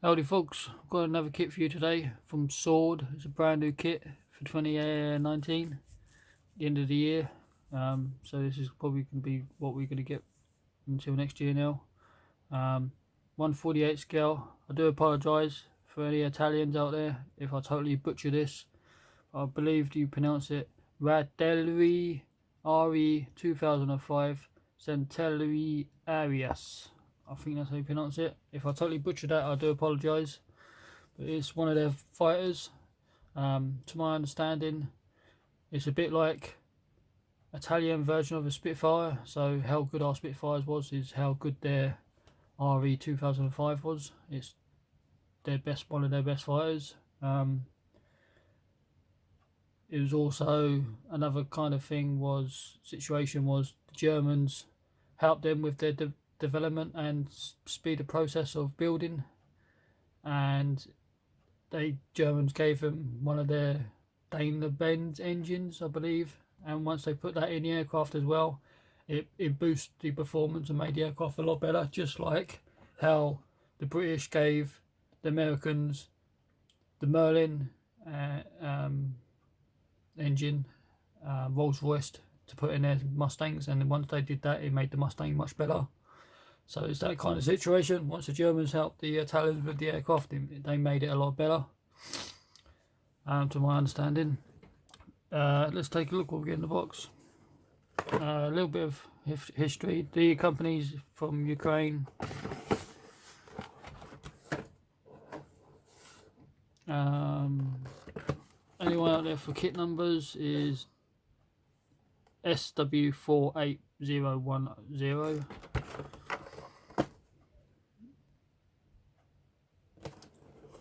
Howdy folks, I've got another kit for you today from Sword. It's a brand new kit for 2019, the end of the year. So this is probably going to be what we're going to get until next year now. 1/48 scale. I do apologise for any Italians out there if I totally butcher this. I believe you pronounce it Ratelli Re.2005 Centelli Arias. I think that's how you pronounce it. If I totally butchered that, I do apologise. But it's one of their fighters. To my understanding, it's a bit like Italian version of a Spitfire. So how good our Spitfires was is how good their Re.2005 was. It's one of their best fighters. It was also another kind of situation was the Germans helped them with their development and speed the process of building, and Germans gave them one of their Daimler-Benz engines, I believe, and once they put that in the aircraft as well, it boosted the performance and made the aircraft a lot better, just like how the British gave the Americans the Merlin engine, Rolls-Royce, to put in their Mustangs, and once they did that, it made the Mustang much better. So it's that kind of situation. Once the Germans helped the Italians with the aircraft, they made it a lot better, to my understanding. Let's take a look what we get in the box. A little bit of history. The company's from Ukraine. Anyone out there for kit numbers is SW48010.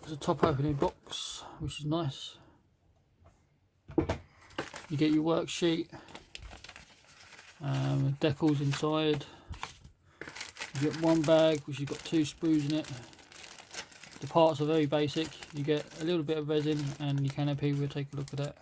There's a top opening box, which is nice. You get your worksheet, decals inside. You get one bag which has got 2 sprues in it. The parts are very basic. You get a little bit of resin and your canopy. We'll take a look at that.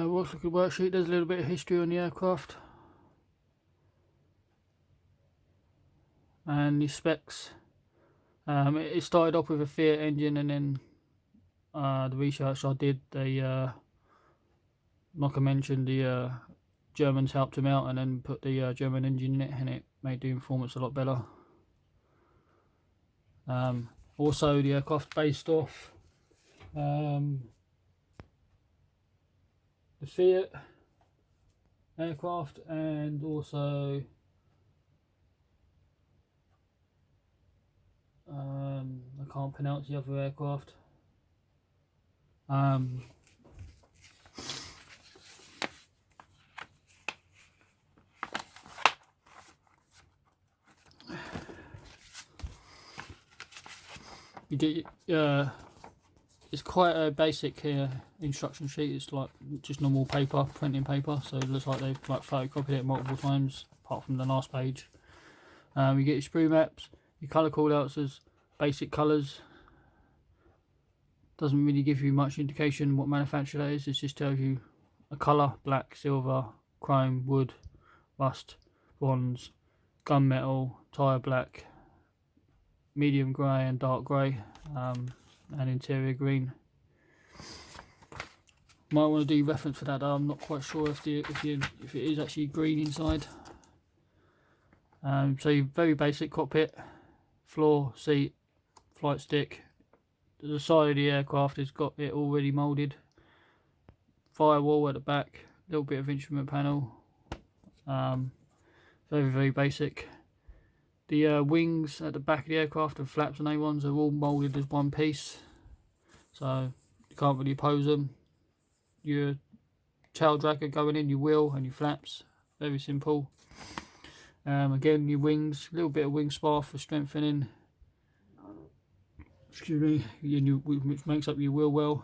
Let's look at the worksheet. There's a little bit of history on the aircraft and the specs. It started off with a Fiat engine, and then the research I did, like I mentioned, the Germans helped him out and then put the German engine in it, and it made the performance a lot better. Also, the aircraft based off the Fiat aircraft, and also I can't pronounce the other aircraft. You get it's quite a basic instruction sheet. It's like just normal paper, printing paper, so it looks like they've like photocopied it multiple times, apart from the last page. You get your sprue maps, your colour callouts as basic colours. Doesn't really give you much indication what manufacturer that is. It just tells you a colour: black, silver, chrome, wood, rust, bronze, gunmetal, tyre black, medium grey and dark grey, and interior green. Might want to do reference for that though. I'm not quite sure if it is actually green inside. So very basic cockpit, floor, seat, flight stick. The side of the aircraft has got it already moulded. Firewall at the back, little bit of instrument panel. Very basic. The wings at the back of the aircraft and flaps and A1s are all moulded as one piece, so you can't really oppose them. Your tail dragger going in, your wheel and your flaps, very simple. Again, your wings, a little bit of wing spar for strengthening, excuse me, which makes up your wheel well.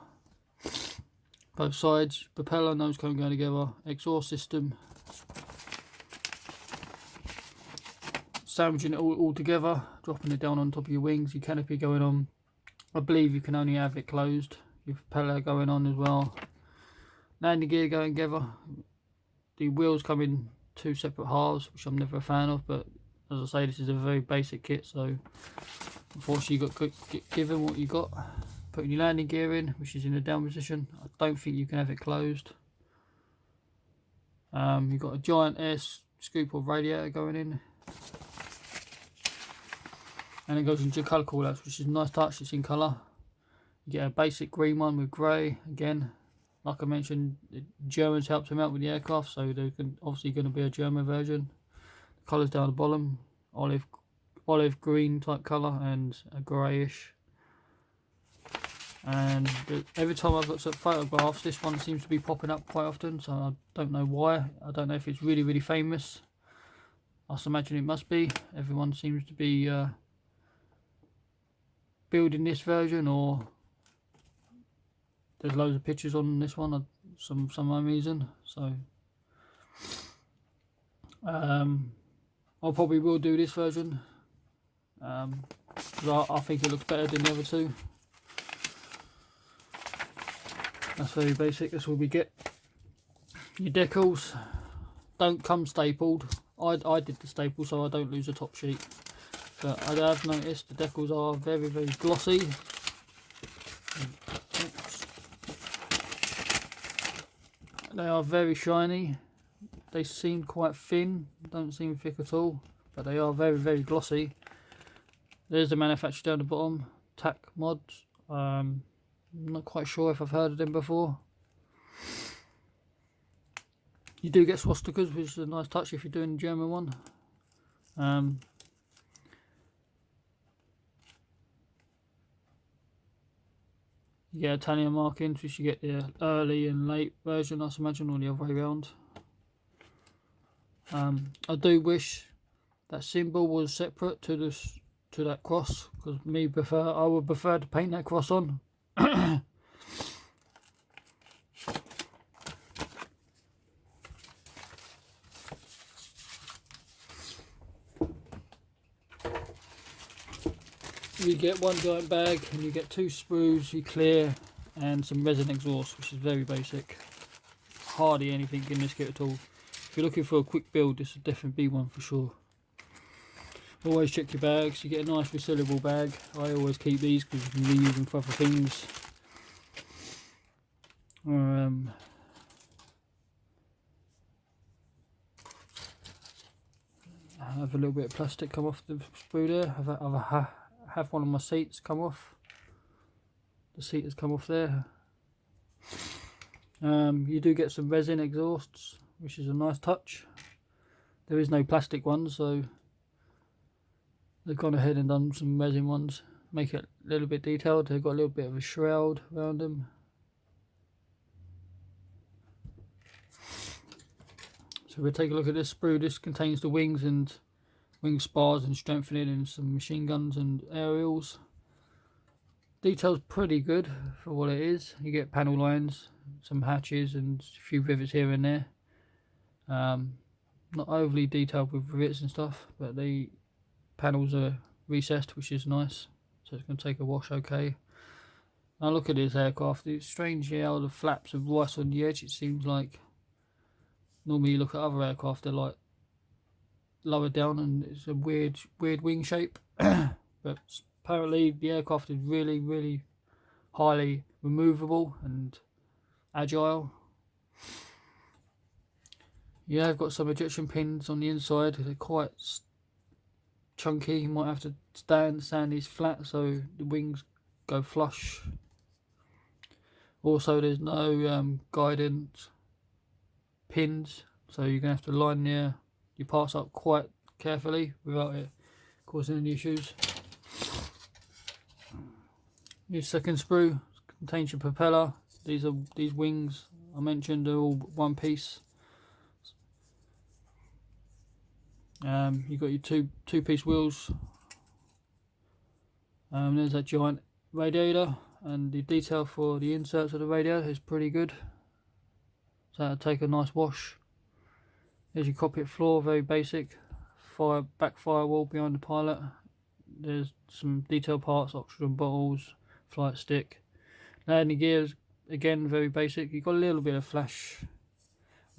Both sides, propeller, nose cone going together, exhaust system, sandwiching it all together, dropping it down on top of your wings, your canopy going on, I believe you can only have it closed. Your propeller going on as well. Landing gear going together. The wheels come in 2 separate halves, which I'm never a fan of, but as I say, this is a very basic kit, so unfortunately you got given what you got. Putting your landing gear in, which is in the down position. I don't think you can have it closed. You've got a giant air scoop of radiator going in, and it goes into your colour callouts, which is a nice touch. It's in colour. You get a basic green one with grey. Again, like I mentioned, the Germans helped them out with the aircraft, so there's obviously going to be a German version. The colours down the bottom, olive green type colour and a greyish. And every time I've looked at photographs, this one seems to be popping up quite often, so I don't know why. I don't know if it's really famous. I imagine it must be. Everyone seems to be building this version, or there's loads of pictures on this one some reason. So I probably will do this version, because I think it looks better than the other two. That's very basic. That's what we get. Your decals don't come stapled. I did the staple, so I don't lose the top sheet. But I have noticed the decals are very glossy. Oops. They are very shiny. They seem quite thin. Don't seem thick at all, but they are very glossy. There's the manufacturer down the bottom. Tac Mods. I'm not quite sure if I've heard of them before. You do get swastikas, which is a nice touch if you're doing the German one. You get Italian markings, which you get the early and late version, I imagine, or the other way around. I do wish that symbol was separate to that cross, because I would prefer to paint that cross on. You get one giant bag, and you get 2 sprues, you clear, and some resin exhaust, which is very basic. Hardly anything in this kit at all. If you're looking for a quick build, this would definitely be one for sure. Always check your bags. You get a nice resealable bag. I always keep these because you can reuse them for other things. I have a little bit of plastic come off the sprue there. Have one of my seats come off. The seat has come off there. You do get some resin exhausts, which is a nice touch. There is no plastic ones, so they've gone ahead and done some resin ones, make it a little bit detailed. They've got a little bit of a shroud around them. So we'll take a look at this sprue. This contains the wings and wing spars and strengthening and some machine guns and aerials. Detail's pretty good for what it is. You get panel lines, some hatches and a few rivets here and there. Not overly detailed with rivets and stuff, but the panels are recessed, which is nice, so it's going to take a wash okay. Now look at this aircraft. It's strange how the flaps are right on the edge. It seems like normally you look at other aircraft, they're like lower down and it's a weird wing shape. But apparently the aircraft is really highly removable and agile. Yeah, I've got some ejection pins on the inside. They're quite chunky. You might have to stand these flat so the wings go flush. Also, there's no guidance pins, so you're gonna have to line your parts up quite carefully without it causing any issues. Your second sprue contains your propeller. These wings I mentioned are all one piece. You've got your two-piece wheels. There's that giant radiator, and the detail for the inserts of the radiator is pretty good. So that'll take a nice wash. There's your cockpit floor, very basic. Back firewall behind the pilot. There's some detail parts, oxygen bottles, flight stick. Landing gears, again, very basic. You've got a little bit of flash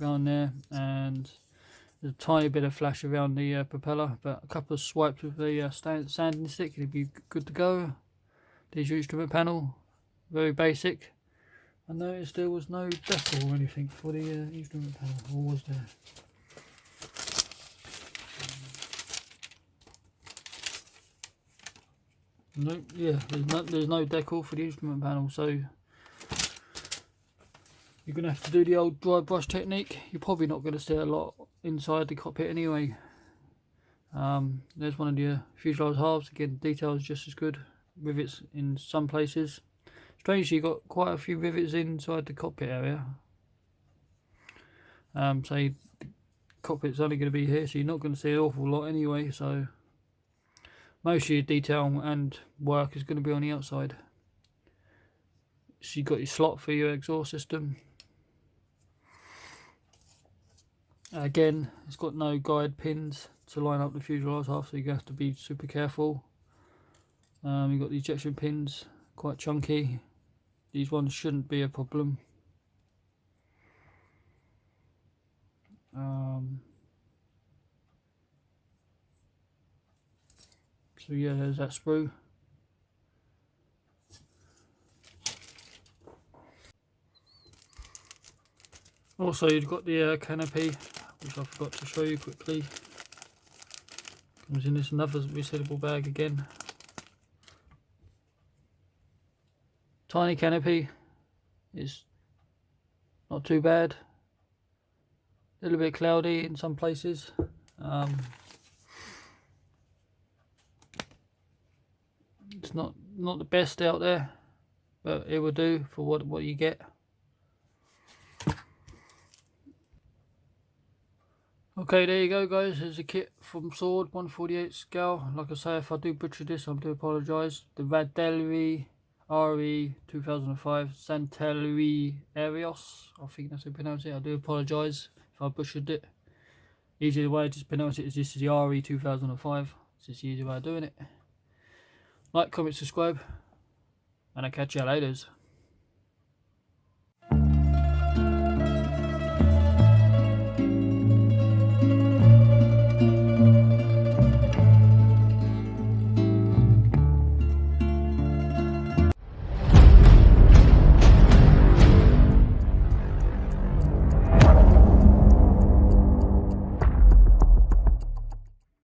around there, and there's a tiny bit of flash around the propeller, but a couple of swipes with the sanding stick, you'll be good to go. There's your instrument panel, very basic. I noticed there was no decal or anything for the instrument panel, or was there? No, yeah, there's no decal for the instrument panel, so you're going to have to do the old dry brush technique. You're probably not going to see a lot inside the cockpit anyway. There's one of the fuselage halves, again, details just as good. Rivets in some places. Strangely, you've got quite a few rivets inside the cockpit area. So the cockpit's only going to be here, so you're not going to see an awful lot anyway, so most of your detail and work is going to be on the outside. So you've got your slot for your exhaust system. Again, it's got no guide pins to line up the fuselage half, so you have to be super careful. You've got the ejection pins, quite chunky. These ones shouldn't be a problem. So yeah, there's that sprue. Also, you've got the canopy, which I forgot to show you quickly. Comes in this another resealable bag again. Tiny canopy, it's not too bad. A little bit cloudy in some places. It's not the best out there, but it will do for what you get. Okay, there you go, guys. There's a kit from Sword 148 scale. Like I say, if I do butcher this, I do apologise. The Reggiane Re.2005 Santelli Arios, I think that's how you pronounce it. I do apologise if I butchered it. Easier way to pronounce it is this is the Re.2005. It's just the easier way of doing it. Like, comment, subscribe, and I'll catch you later.